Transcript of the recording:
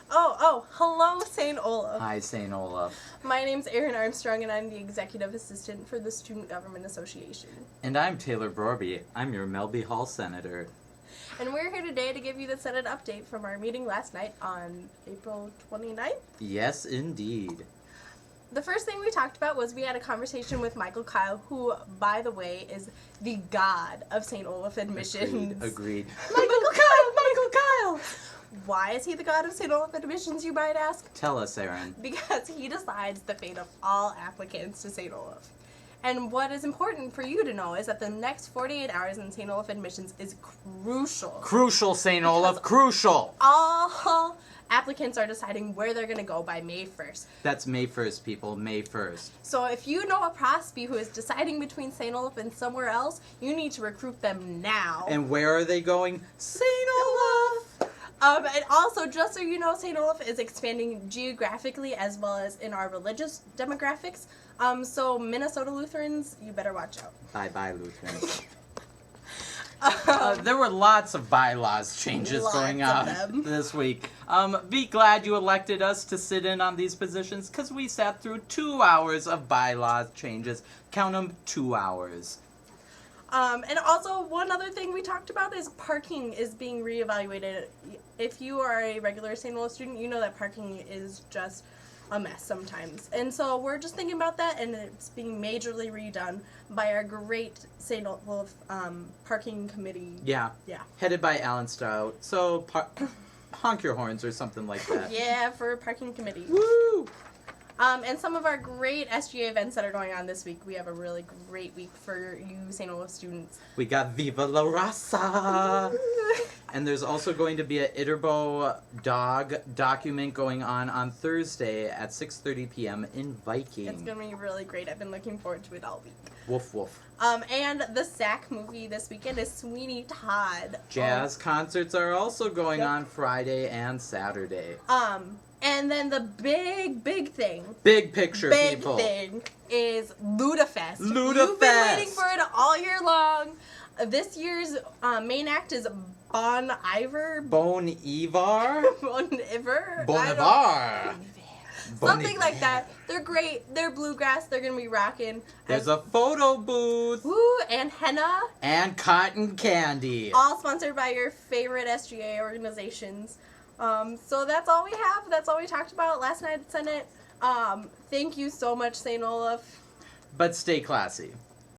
Hello, St. Olaf. Hi, St. Olaf. My name's Erin Armstrong, and I'm the Executive Assistant for the Student Government Association. And I'm Taylor Brorby. I'm your Melby Hall Senator. And we're here today to give you the Senate update from our meeting last night on April 29th. Yes, indeed. The first thing we talked about was we had a conversation with Michael Kyle, who, by the way, is the god of St. Olaf admissions. Agreed. Michael Kyle! Why is he the god of St. Olaf admissions, you might ask? Tell us, Erin. Because he decides the fate of all applicants to St. Olaf. And what is important for you to know is that the next 48 hours in St. Olaf admissions is crucial. Crucial, St. Olaf, crucial! All applicants are deciding where they're going to go by May 1st. That's May 1st, people, May 1st. So if you know a prospect who is deciding between St. Olaf and somewhere else, you need to recruit them now. And where are they going? St. Olaf! And also, just so you know, St. Olaf is expanding geographically as well as in our religious demographics. So Minnesota Lutherans, you better watch out. Bye-bye, Lutherans. There were lots of bylaws changes going on this week. Be glad you elected us to sit in on these positions, because we sat through 2 hours of bylaws changes. Count them, 2 hours. And also, one other thing we talked about is parking is being reevaluated. If you are a regular St. Olaf student, you know that parking is just a mess sometimes. And so we're just thinking about that, and it's being majorly redone by our great St. Olaf parking committee. Yeah. Yeah. Headed by Alan Strout. So, honk your horns or something like that. Yeah, for parking committee. Woo! And some of our great SGA events that are going on this week. We have a really great week for you St. Olaf students. We got Viva La Raza! And there's also going to be an Iterbo dog document going on Thursday at 6:30 p.m. in Viking. It's going to be really great. I've been looking forward to it all week. Woof woof. And the SAC movie this weekend is Sweeney Todd. Jazz concerts are also going on Friday and Saturday. And then the big thing. Big picture, people. Big thing is Lutefest. Lutefest! You've been waiting for it all year long. This year's main act is Bon Iver. Bon Ivar? Bon Iver? Bon Ivar. Something like that. They're great. They're bluegrass. They're going to be rocking. There's a photo booth. Woo, and henna. And cotton candy. All sponsored by your favorite SGA organizations. So that's all we have. That's all we talked about last night at Senate. Thank you so much, St. Olaf. But stay classy.